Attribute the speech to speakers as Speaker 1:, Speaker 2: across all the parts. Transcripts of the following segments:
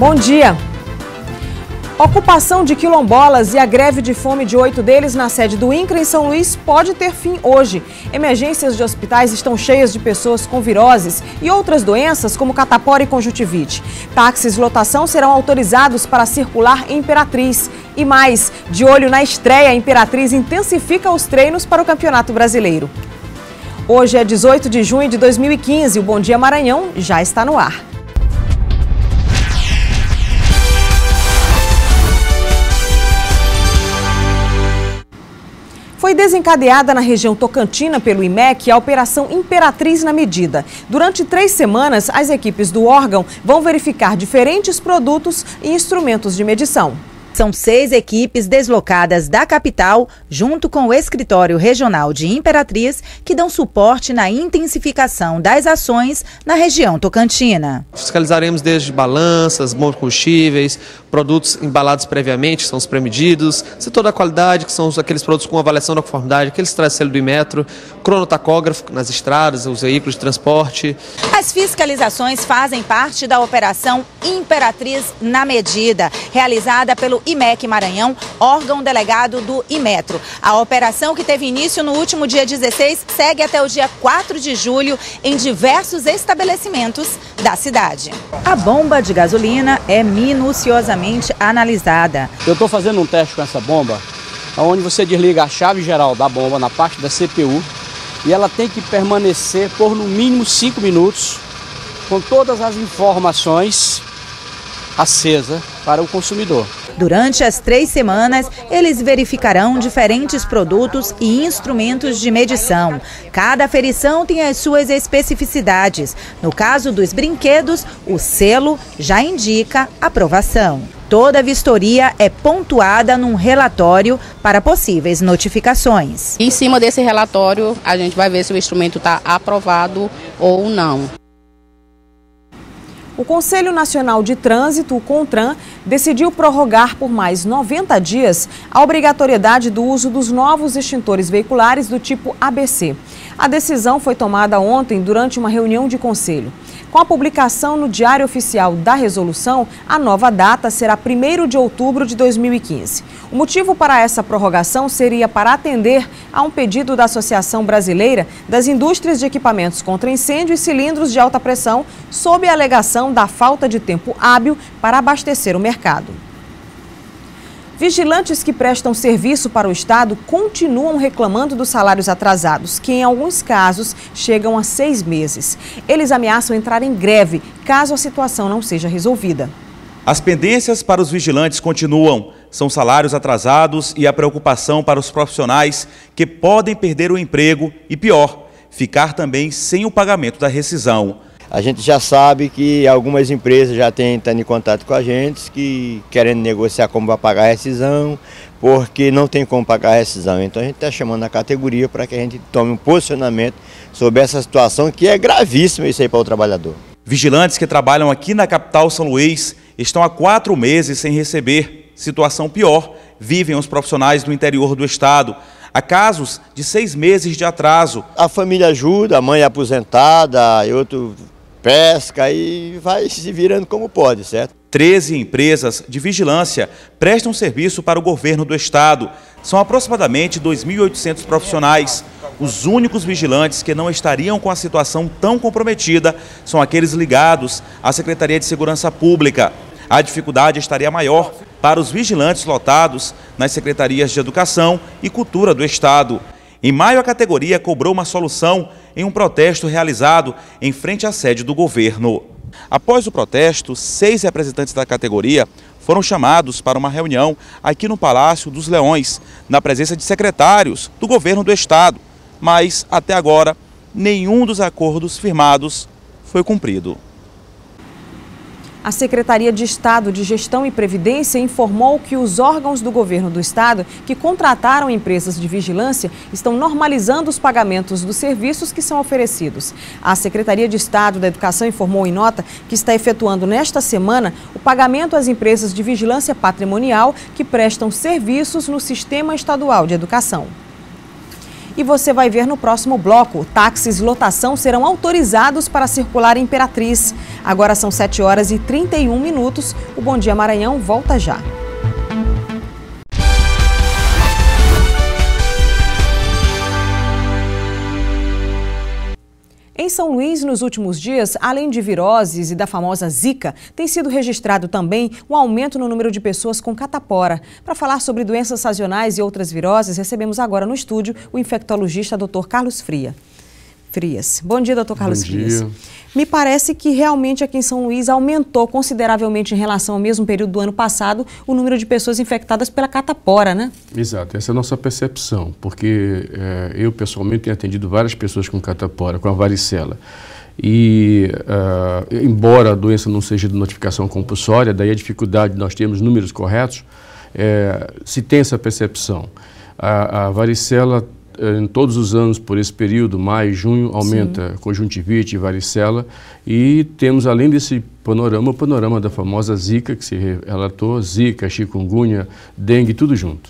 Speaker 1: Bom dia. Ocupação de quilombolas e a greve de fome de 8 deles na sede do INCRA em São Luís pode ter fim hoje. Emergências de hospitais estão cheias de pessoas com viroses e outras doenças como catapora e conjuntivite. Táxis lotação serão autorizados para circular em Imperatriz. E mais, de olho na estreia, a Imperatriz intensifica os treinos para o Campeonato Brasileiro. Hoje é 18 de junho de 2015, o Bom Dia Maranhão já está no ar. Foi desencadeada na região tocantina pelo IMEC a Operação Imperatriz na Medida. Durante 3 semanas, as equipes do órgão vão verificar diferentes produtos e instrumentos de medição.
Speaker 2: São 6 equipes deslocadas da capital, junto com o Escritório Regional de Imperatriz, que dão suporte na intensificação das ações na região tocantina.
Speaker 3: Fiscalizaremos desde balanças, bons combustíveis, produtos embalados previamente, que são os pré-medidos, setor da qualidade, que são aqueles produtos com avaliação da conformidade, aqueles que trazem selo do Inmetro, cronotacógrafo nas estradas, os veículos de transporte.
Speaker 2: As fiscalizações fazem parte da Operação Imperatriz na Medida, realizada pelo IMEC Maranhão, órgão delegado do Inmetro. A operação, que teve início no último dia 16, segue até o dia 4 de julho em diversos estabelecimentos da cidade. A bomba de gasolina é minuciosamente analisada.
Speaker 4: Eu estou fazendo um teste com essa bomba, onde você desliga a chave geral da bomba na parte da CPU e ela tem que permanecer por no mínimo 5 minutos com todas as informações acesa para o consumidor.
Speaker 2: Durante as 3 semanas, eles verificarão diferentes produtos e instrumentos de medição. Cada aferição tem as suas especificidades. No caso dos brinquedos, o selo já indica aprovação. Toda vistoria é pontuada num relatório para possíveis notificações.
Speaker 5: Em cima desse relatório, a gente vai ver se o instrumento está aprovado ou não.
Speaker 1: O Conselho Nacional de Trânsito, o CONTRAN, decidiu prorrogar por mais 90 dias a obrigatoriedade do uso dos novos extintores veiculares do tipo ABC. A decisão foi tomada ontem durante uma reunião de conselho. Com a publicação no Diário Oficial da Resolução, a nova data será 1º de outubro de 2015. O motivo para essa prorrogação seria para atender a um pedido da Associação Brasileira das Indústrias de Equipamentos contra Incêndio e Cilindros de Alta Pressão, sob a alegação da falta de tempo hábil para abastecer o mercado. Vigilantes que prestam serviço para o Estado continuam reclamando dos salários atrasados, que em alguns casos chegam a 6 meses. Eles ameaçam entrar em greve caso a situação não seja resolvida.
Speaker 6: As pendências para os vigilantes continuam. São salários atrasados e a preocupação para os profissionais que podem perder o emprego e, pior, ficar também sem o pagamento da rescisão.
Speaker 7: A gente já sabe que algumas empresas já têm entrado em contato com a gente, que querendo negociar como vai pagar a rescisão, porque não tem como pagar a rescisão. Então a gente está chamando a categoria para que a gente tome um posicionamento sobre essa situação, que é gravíssima isso aí para o trabalhador.
Speaker 6: Vigilantes que trabalham aqui na capital São Luís estão há 4 meses sem receber. Situação pior vivem os profissionais do interior do estado. Há casos de 6 meses de atraso.
Speaker 7: A família ajuda, a mãe é aposentada e outro pesca e vai se virando como pode, certo?
Speaker 6: 13 empresas de vigilância prestam serviço para o governo do estado. São aproximadamente 2.800 profissionais. Os únicos vigilantes que não estariam com a situação tão comprometida são aqueles ligados à Secretaria de Segurança Pública. A dificuldade estaria maior para os vigilantes lotados nas secretarias de Educação e Cultura do estado. Em maio, a categoria cobrou uma solução em um protesto realizado em frente à sede do governo. Após o protesto, 6 representantes da categoria foram chamados para uma reunião aqui no Palácio dos Leões, na presença de secretários do governo do estado. Mas, até agora, nenhum dos acordos firmados foi cumprido.
Speaker 1: A Secretaria de Estado de Gestão e Previdência informou que os órgãos do governo do estado que contrataram empresas de vigilância estão normalizando os pagamentos dos serviços que são oferecidos. A Secretaria de Estado da Educação informou em nota que está efetuando nesta semana o pagamento às empresas de vigilância patrimonial que prestam serviços no Sistema Estadual de Educação. E você vai ver no próximo bloco, táxis lotação serão autorizados para circular em Imperatriz. Agora são 7h31. O Bom Dia Maranhão volta já. Em São Luís, nos últimos dias, além de viroses e da famosa Zika, tem sido registrado também um aumento no número de pessoas com catapora. Para falar sobre doenças sazonais e outras viroses, recebemos agora no estúdio o infectologista Dr. Carlos Frias. Bom dia, Dr. Carlos Frias. Me parece que realmente aqui em São Luís aumentou consideravelmente em relação ao mesmo período do ano passado o número de pessoas infectadas pela catapora, né?
Speaker 8: Exato, essa é a nossa percepção, porque eu pessoalmente tenho atendido várias pessoas com catapora, com a varicela. E, embora a doença não seja de notificação compulsória, daí a dificuldade de nós termos números corretos, se tem essa percepção. A varicela, em todos os anos, por esse período, maio, junho, aumenta conjuntivite e varicela. E temos, além desse panorama, o panorama da famosa Zika, que se relatou, Zika, chikungunya, dengue, tudo junto.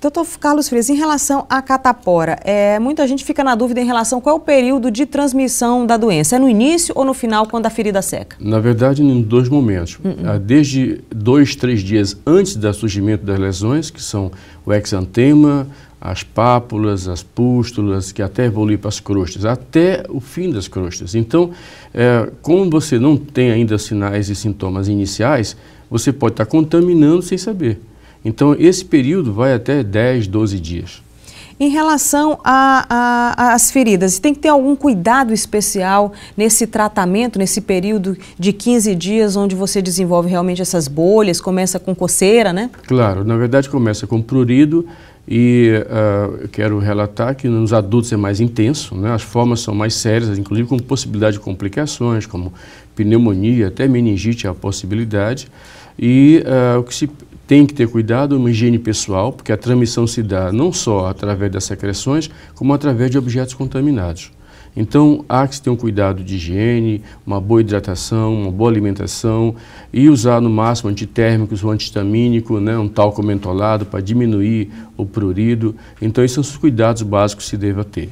Speaker 1: Doutor Carlos Frias, em relação à catapora, muita gente fica na dúvida em relação a qual é o período de transmissão da doença. É no início ou no final, quando a ferida seca?
Speaker 8: Na verdade, em dois momentos. Desde 2, 3 dias antes do surgimento das lesões, que são o exantema, as pápulas, as pústulas, que até evolui para as crostas, até o fim das crostas. Então, como você não tem ainda sinais e sintomas iniciais, você pode estar contaminando sem saber. Então, esse período vai até 10, 12 dias.
Speaker 1: Em relação às feridas, tem que ter algum cuidado especial nesse tratamento, nesse período de 15 dias, onde você desenvolve realmente essas bolhas, começa com coceira, né?
Speaker 8: Claro, na verdade começa com prurido e eu quero relatar que nos adultos é mais intenso, né? As formas são mais sérias, inclusive com possibilidade de complicações, como pneumonia, até meningite é a possibilidade. E o que se tem que ter cuidado é uma higiene pessoal, porque a transmissão se dá não só através das secreções, como através de objetos contaminados. Então, há que se ter um cuidado de higiene, uma boa hidratação, uma boa alimentação e usar no máximo antitérmicos, um antihistamínico, né, um talco mentolado para diminuir o prurido. Então, esses são os cuidados básicos que se deva ter.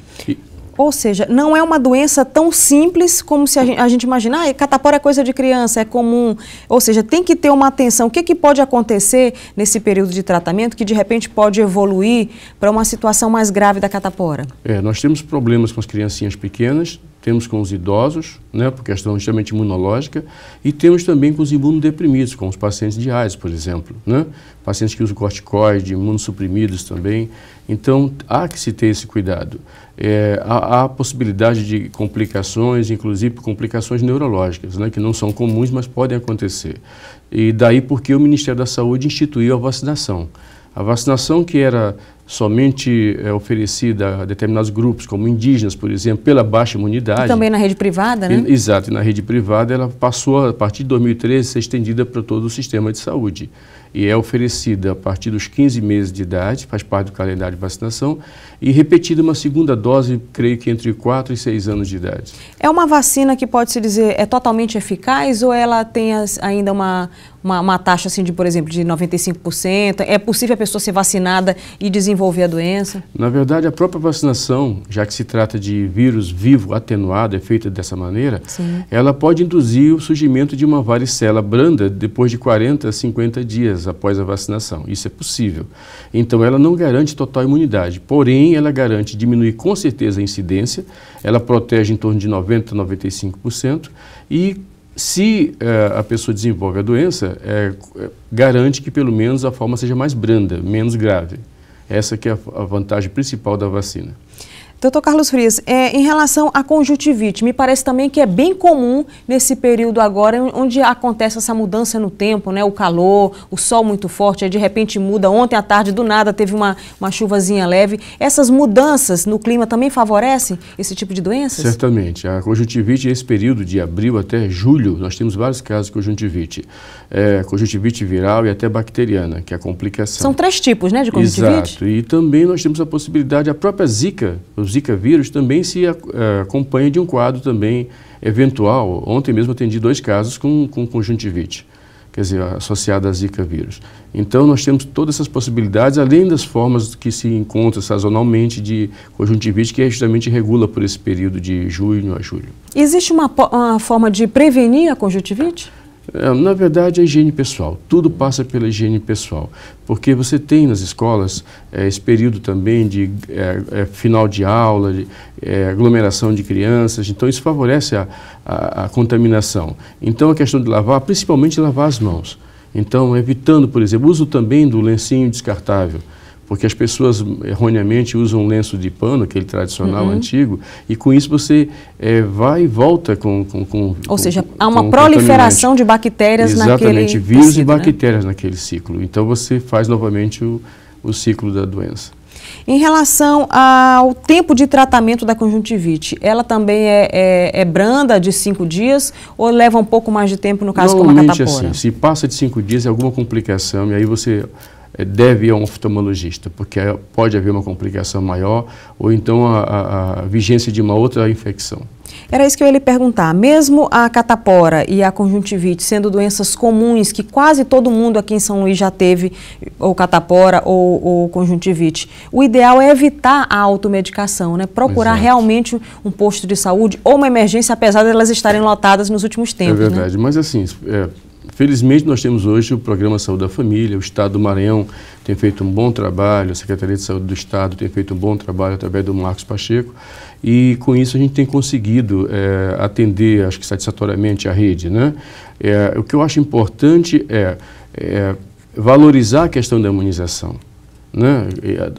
Speaker 1: Ou seja, não é uma doença tão simples como se a gente imaginar, catapora é coisa de criança, é comum. Ou seja, tem que ter uma atenção. O que pode acontecer nesse período de tratamento que de repente pode evoluir para uma situação mais grave da catapora?
Speaker 8: Nós temos problemas com as criancinhas pequenas, temos com os idosos, né, por questão justamente imunológica, e temos também com os imunodeprimidos, como os pacientes de AIDS, por exemplo, né? Pacientes que usam corticoide, imunossuprimidos também. Então, há que se ter esse cuidado. Há a possibilidade de complicações, inclusive complicações neurológicas, né, que não são comuns, mas podem acontecer. E daí porque o Ministério da Saúde instituiu a vacinação. A vacinação que era somente oferecida a determinados grupos, como indígenas, por exemplo, pela baixa imunidade.
Speaker 1: E também na rede privada, né?
Speaker 8: Exato, e na rede privada ela passou, a partir de 2013, a ser estendida para todo o sistema de saúde. E é oferecida a partir dos 15 meses de idade, faz parte do calendário de vacinação, e repetida uma segunda dose, creio que entre 4 e 6 anos de idade.
Speaker 1: É uma vacina que pode-se dizer é totalmente eficaz ou ela tem ainda uma taxa assim de, por exemplo, de 95%? É possível a pessoa ser vacinada e desenvolver a doença?
Speaker 8: Na verdade, a própria vacinação, já que se trata de vírus vivo atenuado, é feita dessa maneira,
Speaker 1: sim,
Speaker 8: ela pode induzir o surgimento de uma varicela branda depois de 40 a 50 dias após a vacinação. Isso é possível. Então, ela não garante total imunidade, porém, ela garante diminuir com certeza a incidência, ela protege em torno de 90% a 95% e se a pessoa desenvolve a doença, garante que pelo menos a forma seja mais branda, menos grave. Essa que é a vantagem principal da vacina.
Speaker 1: Doutor Carlos Frias, em relação à conjuntivite, me parece também que é bem comum nesse período agora, onde acontece essa mudança no tempo, né? O calor, o sol muito forte, aí de repente muda. Ontem à tarde, do nada, teve uma chuvazinha leve. Essas mudanças no clima também favorecem esse tipo de doenças?
Speaker 8: Certamente. A conjuntivite, esse período de abril até julho, nós temos vários casos de conjuntivite. Conjuntivite viral e até bacteriana, que é a complicação.
Speaker 1: São 3 tipos, né, de conjuntivite?
Speaker 8: Exato. E também nós temos a possibilidade, a própria Zika, o Zika vírus também se acompanha de um quadro também eventual. Ontem mesmo atendi 2 casos com conjuntivite. quer dizer, associada a Zika vírus. Então, nós temos todas essas possibilidades, além das formas que se encontram sazonalmente de conjuntivite, que justamente regula por esse período de junho a julho.
Speaker 1: Existe uma forma de prevenir a conjuntivite?
Speaker 8: Na verdade, a higiene pessoal. Tudo passa pela higiene pessoal. Porque você tem nas escolas esse período também de final de aula, de aglomeração de crianças. Então, isso favorece a contaminação. Então, a questão de lavar, principalmente lavar as mãos. Então, evitando, por exemplo, o uso também do lencinho descartável. Porque as pessoas erroneamente usam um lenço de pano, aquele tradicional antigo, e com isso você vai e volta com
Speaker 1: Ou seja, há uma proliferação de bactérias naquele ciclo.
Speaker 8: Exatamente, vírus e bactérias naquele ciclo. Então você faz novamente o ciclo da doença.
Speaker 1: Em relação ao tempo de tratamento da conjuntivite, ela também é branda, de 5 dias, ou leva um pouco mais de tempo, no caso, como a catapora?
Speaker 8: Normalmente assim, se passa de 5 dias é alguma complicação, e aí você deve ir a um oftalmologista, porque pode haver uma complicação maior, ou então a vigência de uma outra infecção.
Speaker 1: Era isso que eu ia lhe perguntar. Mesmo a catapora e a conjuntivite sendo doenças comuns, que quase todo mundo aqui em São Luís já teve, ou catapora ou conjuntivite, o ideal é evitar a automedicação, né? Procurar realmente um posto de saúde ou uma emergência, apesar de elas estarem lotadas nos últimos tempos.
Speaker 8: É verdade, né? Mas assim, felizmente nós temos hoje o Programa Saúde da Família, o Estado do Maranhão tem feito um bom trabalho, a Secretaria de Saúde do Estado tem feito um bom trabalho através do Marcos Pacheco, e com isso a gente tem conseguido atender, acho que satisfatoriamente, a rede, né? O que eu acho importante é valorizar a questão da imunização, né?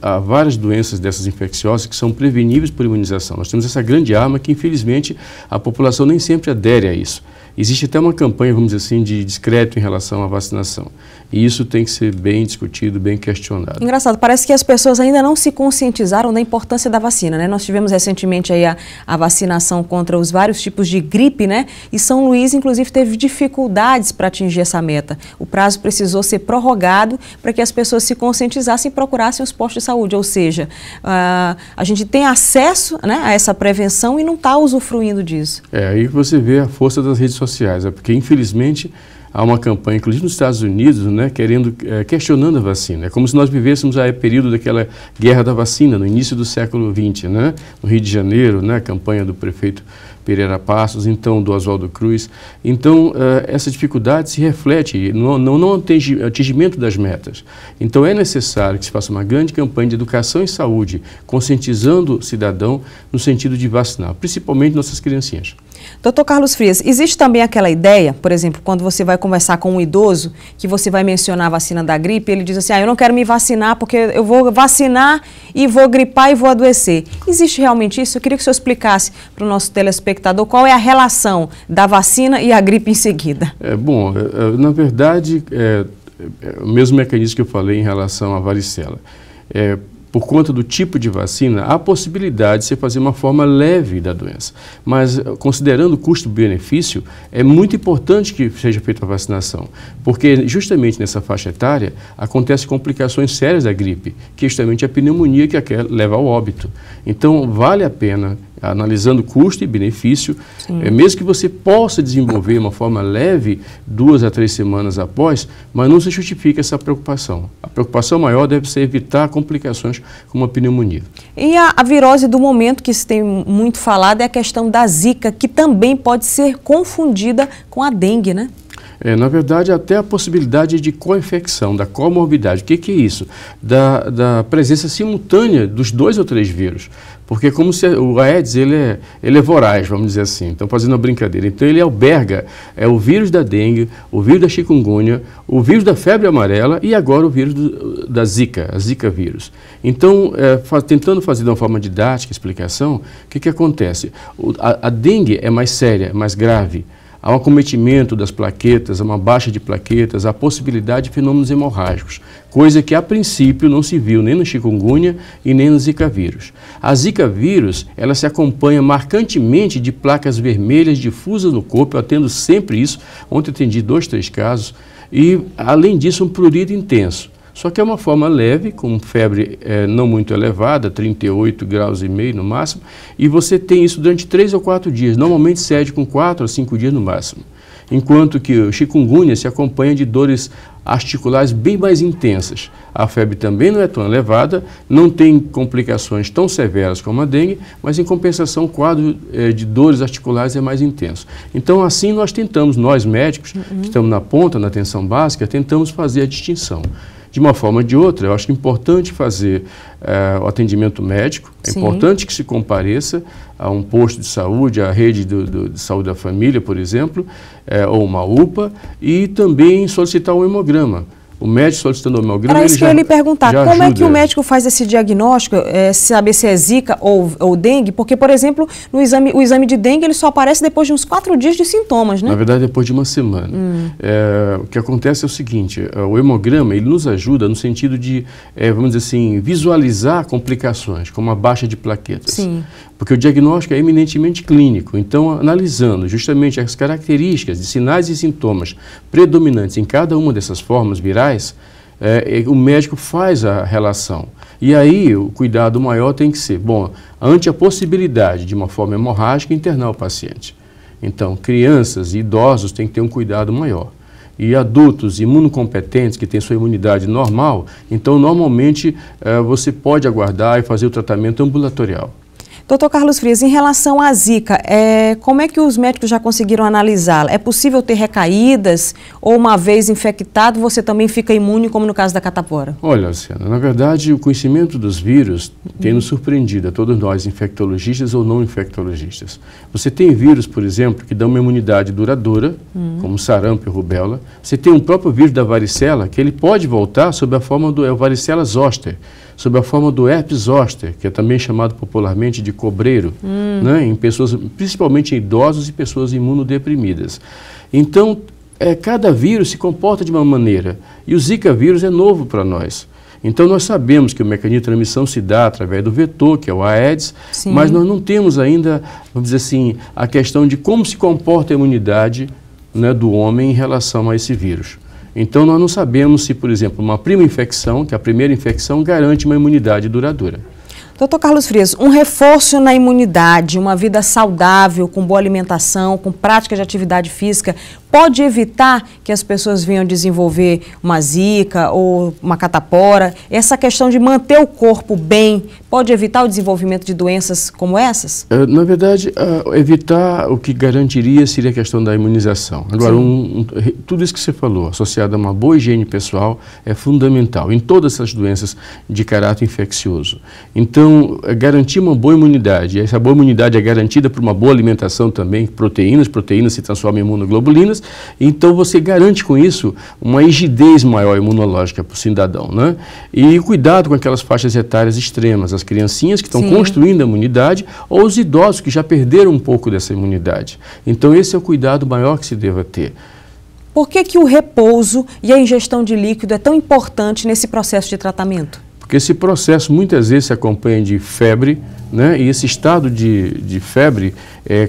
Speaker 8: Há várias doenças dessas infecciosas que são preveníveis por imunização. Nós temos essa grande arma que, infelizmente, a população nem sempre adere a isso. Existe até uma campanha, vamos dizer assim, de descrédito em relação à vacinação. E isso tem que ser bem discutido, bem questionado.
Speaker 1: Engraçado, parece que as pessoas ainda não se conscientizaram da importância da vacina, né? Nós tivemos recentemente aí a vacinação contra os vários tipos de gripe, né? E São Luís, inclusive, teve dificuldades para atingir essa meta. O prazo precisou ser prorrogado para que as pessoas se conscientizassem e procurassem os postos de saúde. Ou seja, a gente tem acesso, né, a essa prevenção e não está usufruindo disso.
Speaker 8: Aí você vê a força das redes sociais, porque infelizmente há uma campanha, inclusive nos Estados Unidos, né, questionando a vacina. É como se nós vivêssemos a período daquela guerra da vacina, no início do século XX, né, no Rio de Janeiro, né, a campanha do prefeito Pereira Passos, então do Oswaldo Cruz. Então, essa dificuldade se reflete no atingimento das metas. Então, é necessário que se faça uma grande campanha de educação em saúde, conscientizando o cidadão no sentido de vacinar, principalmente nossas criancinhas.
Speaker 1: Dr. Carlos Frias, existe também aquela ideia, por exemplo, quando você vai conversar com um idoso, que você vai mencionar a vacina da gripe, ele diz assim, eu não quero me vacinar porque eu vou vacinar e vou gripar e vou adoecer. Existe realmente isso? Eu queria que o senhor explicasse para o nosso telespectador qual é a relação da vacina e a gripe em seguida.
Speaker 8: Na verdade, o mesmo mecanismo que eu falei em relação à varicela. Por conta do tipo de vacina, há a possibilidade de você fazer uma forma leve da doença. Mas, considerando o custo-benefício, é muito importante que seja feita a vacinação, porque justamente nessa faixa etária acontecem complicações sérias da gripe, que é justamente a pneumonia que leva ao óbito. Então, vale a pena, analisando custo e benefício, mesmo que você possa desenvolver uma forma leve 2 a 3 semanas após, mas não se justifica essa preocupação. A preocupação maior deve ser evitar complicações como a pneumonia. E
Speaker 1: a virose do momento que se tem muito falado é a questão da Zika, que também pode ser confundida com a dengue, né?
Speaker 8: Na verdade, até a possibilidade de co-infecção, da comorbidade. O que é isso? Da presença simultânea dos 2 ou 3 vírus. Porque como se o Aedes, ele é voraz, vamos dizer assim, então fazendo uma brincadeira. Então ele alberga o vírus da dengue, o vírus da chikungunya, o vírus da febre amarela e agora o vírus da Zika, a Zika vírus. Então, tentando fazer de uma forma didática, explicação, o que acontece? A dengue é mais séria, é mais grave. Há um acometimento das plaquetas, há uma baixa de plaquetas, há possibilidade de fenômenos hemorrágicos, coisa que a princípio não se viu nem no chikungunya e nem no Zika vírus. A Zika vírus, ela se acompanha marcantemente de placas vermelhas difusas no corpo, eu atendo sempre isso, ontem atendi 2, 3 casos, e além disso um prurido intenso. Só que é uma forma leve, com febre não muito elevada, 38,5 graus no máximo, e você tem isso durante 3 ou 4 dias, normalmente cede com 4 a 5 dias no máximo. enquanto que o chikungunya se acompanha de dores articulares bem mais intensas. A febre também não é tão elevada, não tem complicações tão severas como a dengue, mas em compensação o quadro de dores articulares é mais intenso. Então assim nós tentamos, nós médicos, que estamos na ponta, na atenção básica, tentamos fazer a distinção. De uma forma ou de outra, eu acho importante fazer o atendimento médico, é importante que se compareça a um posto de saúde, à rede de saúde da família, por exemplo, ou uma UPA, e também solicitar um hemograma. O médico solicitando o hemograma,
Speaker 1: era isso que eu ia lhe perguntar, como
Speaker 8: ajuda.
Speaker 1: É que o médico faz esse diagnóstico, saber se é zika ou dengue? Porque, por exemplo, o exame de dengue ele só aparece depois de uns 4 dias de sintomas, né?
Speaker 8: Na verdade, depois de uma semana. O que acontece é o seguinte, o hemograma ele nos ajuda no sentido de, vamos dizer assim, visualizar complicações, como a baixa de plaquetas.
Speaker 1: Sim.
Speaker 8: Porque o diagnóstico é eminentemente clínico, então analisando justamente as características de sinais e sintomas predominantes em cada uma dessas formas virais, o médico faz a relação. E aí o cuidado maior tem que ser, bom, ante a possibilidade de uma forma hemorrágica internar o paciente. Então crianças e idosos têm que ter um cuidado maior. E adultos imunocompetentes, que têm sua imunidade normal, então normalmente você pode aguardar e fazer o tratamento ambulatorial.
Speaker 1: Doutor Carlos Frias, em relação à zika, como é que os médicos já conseguiram analisá-la? É possível ter recaídas ou uma vez infectado você também fica imune, como no caso da catapora?
Speaker 8: Olha, Luciana, na verdade o conhecimento dos vírus tem nos surpreendido a todos nós, infectologistas ou não infectologistas. Você tem vírus, por exemplo, que dão uma imunidade duradoura, como sarampo e rubéola. Você tem um próprio vírus da varicela que ele pode voltar sob a forma do varicela zoster, sob a forma do herpes zoster, que é também chamado popularmente de cobreiro, né, em pessoas, principalmente em idosos e pessoas imunodeprimidas. Então, cada vírus se comporta de uma maneira, e o Zika vírus é novo para nós. Então, nós sabemos que o mecanismo de transmissão se dá através do vetor, que é o Aedes, mas nós não temos ainda, vamos dizer assim, a questão de como se comporta a imunidade, né, do homem em relação a esse vírus. Então, nós não sabemos se, por exemplo, uma prima infecção, que é a primeira infecção, garante uma imunidade duradoura.
Speaker 1: Doutor Carlos Frias, um reforço na imunidade, uma vida saudável, com boa alimentação, com prática de atividade física, pode evitar que as pessoas venham desenvolver uma zika ou uma catapora? Essa questão de manter o corpo bem pode evitar o desenvolvimento de doenças como essas?
Speaker 8: Na verdade, evitar o que garantiria seria a questão da imunização. Agora, tudo isso que você falou, associado a uma boa higiene pessoal, é fundamental em todas essas doenças de caráter infeccioso. Então, garantir uma boa imunidade, essa boa imunidade é garantida por uma boa alimentação também, proteínas se transformam em imunoglobulinas, então você garante com isso uma rigidez maior imunológica para o cidadão, né? E cuidado com aquelas faixas etárias extremas, as criancinhas que estão construindo a imunidade ou os idosos que já perderam um pouco dessa imunidade. Então esse é o cuidado maior que se deva ter.
Speaker 1: Por que o repouso e a ingestão de líquido é tão importante nesse processo de tratamento?
Speaker 8: Porque esse processo muitas vezes se acompanha de febre, né? E esse estado de febre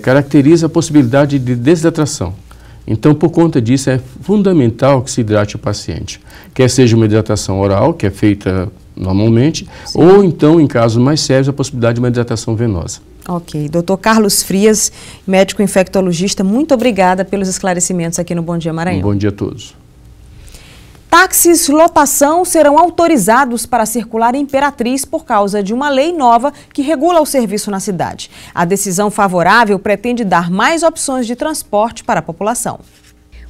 Speaker 8: caracteriza a possibilidade de desidratação. Então, por conta disso, é fundamental que se hidrate o paciente. Quer seja uma hidratação oral, que é feita normalmente, ou então, em casos mais sérios, a possibilidade de uma hidratação venosa.
Speaker 1: Ok. Doutor Carlos Frias, médico infectologista, muito obrigada pelos esclarecimentos aqui no Bom Dia Maranhão.
Speaker 8: Bom dia a todos.
Speaker 1: Táxis lotação serão autorizados para circular em Imperatriz por causa de uma lei nova que regula o serviço na cidade. A decisão favorável pretende dar mais opções de transporte para a população.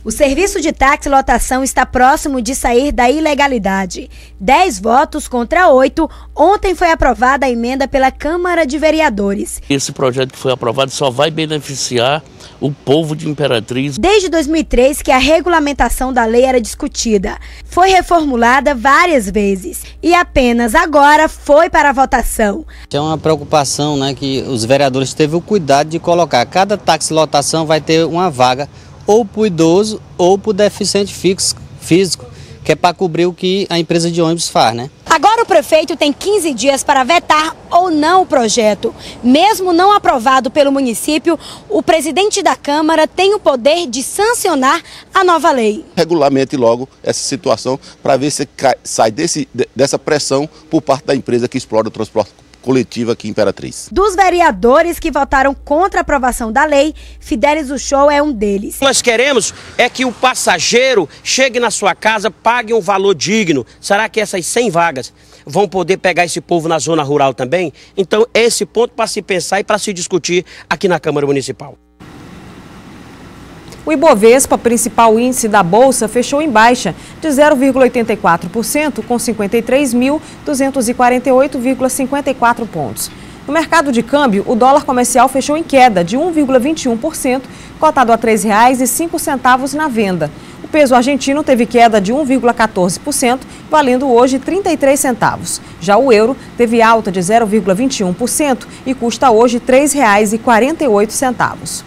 Speaker 9: O serviço de táxi lotação está próximo de sair da ilegalidade. 10 votos contra 8. Ontem foi aprovada a emenda pela Câmara de Vereadores.
Speaker 10: Esse projeto que foi aprovado só vai beneficiar o povo de Imperatriz.
Speaker 9: Desde 2003 que a regulamentação da lei era discutida. Foi reformulada várias vezes e apenas agora foi para a votação.
Speaker 11: É uma preocupação, né, que os vereadores teve o cuidado de colocar. Cada táxi lotação vai ter uma vaga ou para o idoso ou para o deficiente físico, que é para cobrir o que a empresa de ônibus faz, né?
Speaker 9: Agora o prefeito tem 15 dias para vetar ou não o projeto. Mesmo não aprovado pelo município, o presidente da Câmara tem o poder de sancionar a nova lei.
Speaker 12: Regulamente logo essa situação para ver se sai dessa pressão por parte da empresa que explora o transporte coletiva aqui em Imperatriz.
Speaker 9: Dos vereadores que votaram contra a aprovação da lei, Fidelis Uchoa é um deles.
Speaker 13: Nós queremos é que o passageiro chegue na sua casa, pague um valor digno. Será que essas 100 vagas vão poder pegar esse povo na zona rural também? Então, esse ponto para se pensar e para se discutir aqui na Câmara Municipal.
Speaker 1: O Ibovespa, principal índice da Bolsa, fechou em baixa de 0,84%, com 53.248,54 pontos. No mercado de câmbio, o dólar comercial fechou em queda de 1,21%, cotado a R$ 3,05 na venda. O peso argentino teve queda de 1,14%, valendo hoje 33 centavos. Já o euro teve alta de 0,21% e custa hoje R$ 3,48.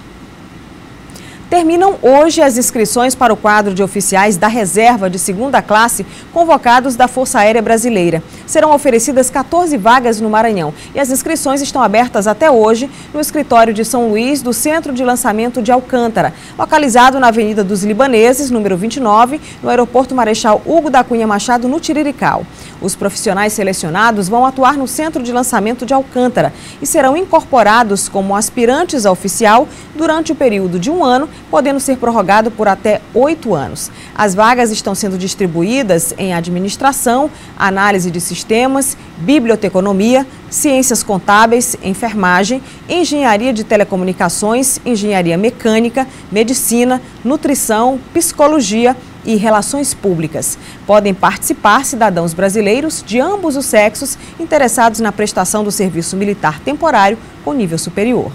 Speaker 1: Terminam hoje as inscrições para o quadro de oficiais da reserva de segunda classe convocados da Força Aérea Brasileira. Serão oferecidas 14 vagas no Maranhão e as inscrições estão abertas até hoje no escritório de São Luís do Centro de Lançamento de Alcântara, localizado na Avenida dos Libaneses, número 29, no Aeroporto Marechal Hugo da Cunha Machado, no Tirirical. Os profissionais selecionados vão atuar no Centro de Lançamento de Alcântara e serão incorporados como aspirantes a oficial durante o período de 1 ano, podendo ser prorrogado por até 8 anos. As vagas estão sendo distribuídas em administração, análise de sistemas, biblioteconomia, ciências contábeis, enfermagem, engenharia de telecomunicações, engenharia mecânica, medicina, nutrição, psicologia e relações públicas. Podem participar cidadãos brasileiros de ambos os sexos interessados na prestação do serviço militar temporário com nível superior.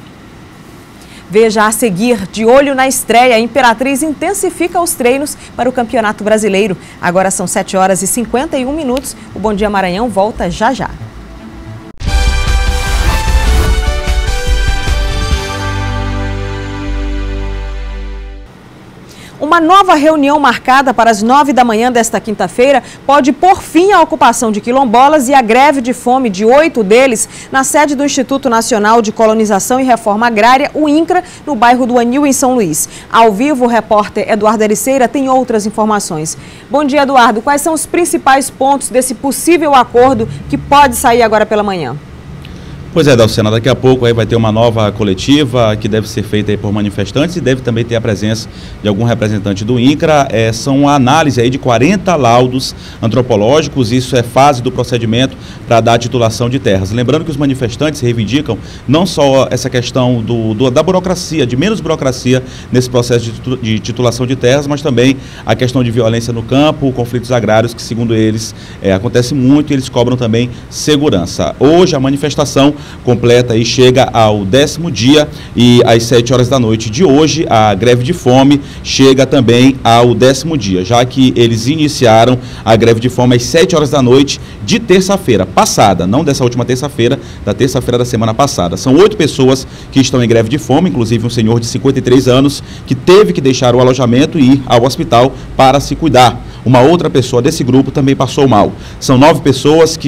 Speaker 1: Veja a seguir, de olho na estreia, a Imperatriz intensifica os treinos para o Campeonato Brasileiro. Agora são 7h51. O Bom Dia Maranhão volta já já. Uma nova reunião marcada para as 9 da manhã desta quinta-feira pode pôr fim à ocupação de quilombolas e à greve de fome de 8 deles na sede do Instituto Nacional de Colonização e Reforma Agrária, o INCRA, no bairro do Anil, em São Luís. Ao vivo, o repórter Eduardo Ericeira tem outras informações. Bom dia, Eduardo. Quais são os principais pontos desse possível acordo que pode sair agora pela manhã?
Speaker 6: Pois é, Dalciana, daqui a pouco aí vai ter uma nova coletiva que deve ser feita aí por manifestantes e deve também ter a presença de algum representante do INCRA. São a análise aí de 40 laudos antropológicos, isso é fase do procedimento para dar a titulação de terras. Lembrando que os manifestantes reivindicam não só essa questão da burocracia, de menos burocracia nesse processo de titulação de terras, mas também a questão de violência no campo, conflitos agrários, que segundo eles acontece muito, e eles cobram também segurança. Hoje a manifestação completa e chega ao 10º dia e às 7 horas da noite de hoje a greve de fome chega também ao 10º dia, já que eles iniciaram a greve de fome às 7 horas da noite de terça-feira passada, não dessa última terça-feira, da terça-feira da semana passada. São 8 pessoas que estão em greve de fome, inclusive um senhor de 53 anos que teve que deixar o alojamento e ir ao hospital para se cuidar. Uma outra pessoa desse grupo também passou mal. São 8 pessoas,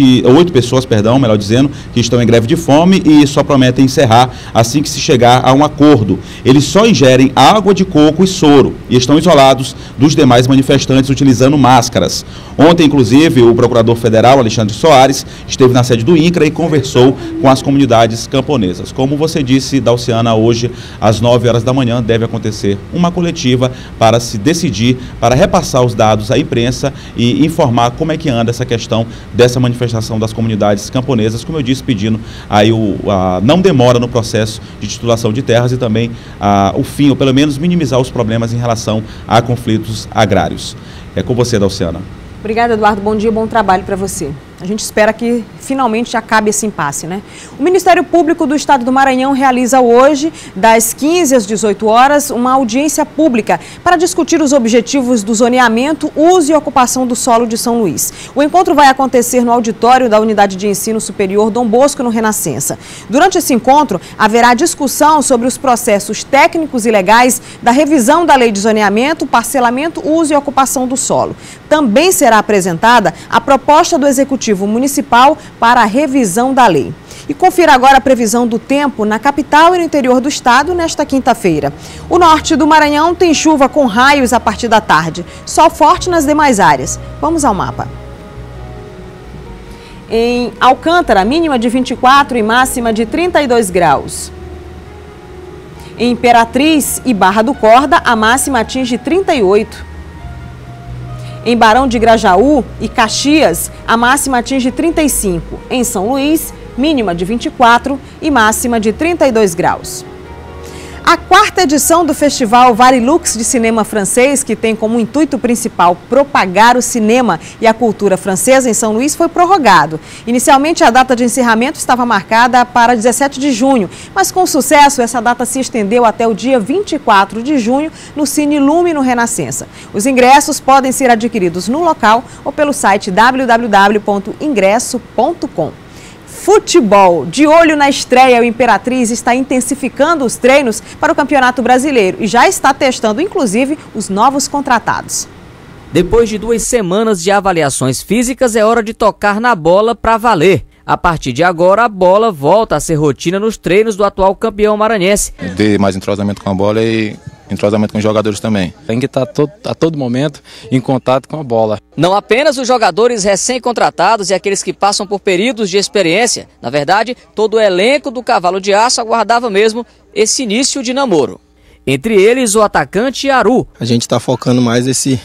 Speaker 6: melhor dizendo, que estão em greve de fome e só prometem encerrar assim que se chegar a um acordo. Eles só ingerem água de coco e soro e estão isolados dos demais manifestantes utilizando máscaras. Ontem, inclusive, o procurador federal, Alexandre Soares, esteve na sede do INCRA e conversou com as comunidades camponesas. Como você disse, Dalciana, hoje, às 9 horas da manhã, deve acontecer uma coletiva para se decidir, para repassar os dados à imprensa e informar como é que anda essa questão dessa manifestação das comunidades camponesas, como eu disse, pedindo aí a não demora no processo de titulação de terras e também o fim, ou pelo menos minimizar os problemas em relação a conflitos agrários. É com você, Dalciana.
Speaker 1: Obrigada, Eduardo. Bom dia, bom trabalho para você. A gente espera que finalmente acabe esse impasse, né? O Ministério Público do Estado do Maranhão realiza hoje, das 15 às 18 horas, uma audiência pública para discutir os objetivos do zoneamento, uso e ocupação do solo de São Luís. O encontro vai acontecer no auditório da Unidade de Ensino Superior Dom Bosco, no Renascença. Durante esse encontro, haverá discussão sobre os processos técnicos e legais da revisão da Lei de Zoneamento, Parcelamento, Uso e Ocupação do Solo. Também será apresentada a proposta do Executivo Municipal para a revisão da lei. E confira agora a previsão do tempo na capital e no interior do estado nesta quinta-feira. O norte do Maranhão tem chuva com raios a partir da tarde, sol forte nas demais áreas. Vamos ao mapa. Em Alcântara, mínima de 24 e máxima de 32 graus. Em Imperatriz e Barra do Corda, a máxima atinge 38. Em Barão de Grajaú e Caxias, a máxima atinge 35. Em São Luís, mínima de 24 e máxima de 32 graus. A quarta edição do Festival Varilux de Cinema Francês, que tem como intuito principal propagar o cinema e a cultura francesa em São Luís, foi prorrogado. Inicialmente, a data de encerramento estava marcada para 17 de junho, mas com sucesso, essa data se estendeu até o dia 24 de junho no Cine Lume, no Renascença. Os ingressos podem ser adquiridos no local ou pelo site www.ingresso.com. Futebol. De olho na estreia, o Imperatriz está intensificando os treinos para o Campeonato Brasileiro e já está testando, inclusive, os novos contratados.
Speaker 12: Depois de 2 semanas de avaliações físicas, é hora de tocar na bola para valer. A partir de agora, a bola volta a ser rotina nos treinos do atual campeão maranhense.
Speaker 14: Ter mais entrosamento com a bola e entrosamento com os jogadores também.
Speaker 15: Tem que estar a todo momento em contato com a bola.
Speaker 12: Não apenas os jogadores recém-contratados e aqueles que passam por períodos de experiência. Na verdade, todo o elenco do Cavalo de Aço aguardava mesmo esse início de namoro. Entre eles, o atacante Aru.
Speaker 16: A gente está focando mais esse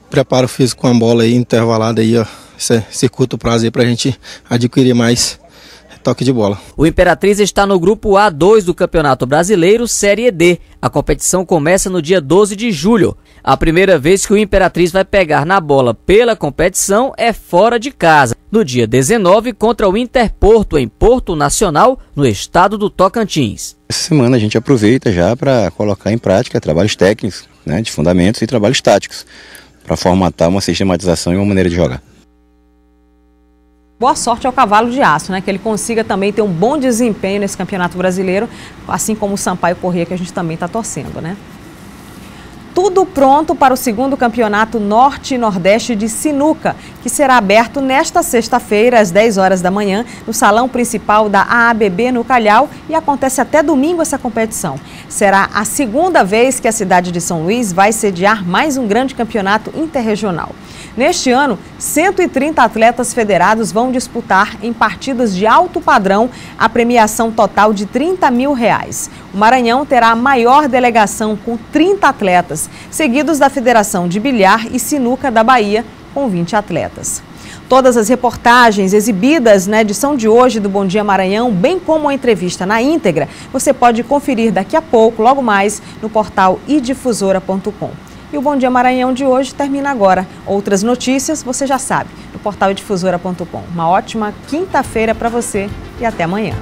Speaker 16: preparo físico com a bola aí, intervalado aí, ó. Esse curto prazo aí para a gente adquirir mais toque de bola.
Speaker 12: O Imperatriz está no grupo A2 do Campeonato Brasileiro Série D. A competição começa no dia 12 de julho. A primeira vez que o Imperatriz vai pegar na bola pela competição é fora de casa, no dia 19 contra o Interporto, em Porto Nacional, no estado do Tocantins.
Speaker 17: Essa semana a gente aproveita já para colocar em prática trabalhos técnicos, né, de fundamentos e trabalhos táticos, para formatar uma sistematização e uma maneira de jogar.
Speaker 1: Boa sorte ao Cavalo de Aço, né? Que ele consiga também ter um bom desempenho nesse Campeonato Brasileiro, assim como o Sampaio Corrêa, que a gente também está torcendo, né? Tudo pronto para o 2º Campeonato Norte e Nordeste de Sinuca, que será aberto nesta sexta-feira, às 10 horas da manhã, no salão principal da AABB no Calhau, e acontece até domingo essa competição. Será a 2ª vez que a cidade de São Luís vai sediar mais um grande campeonato interregional. Neste ano, 130 atletas federados vão disputar em partidas de alto padrão a premiação total de R$30 mil. O Maranhão terá a maior delegação com 30 atletas, seguidos da Federação de Bilhar e Sinuca da Bahia, com 20 atletas. Todas as reportagens exibidas na edição de hoje do Bom Dia Maranhão, bem como a entrevista na íntegra, você pode conferir daqui a pouco, logo mais, no portal idifusora.com. E o Bom Dia Maranhão de hoje termina agora. Outras notícias você já sabe, no portal idifusora.com. Uma ótima quinta-feira para você e até amanhã.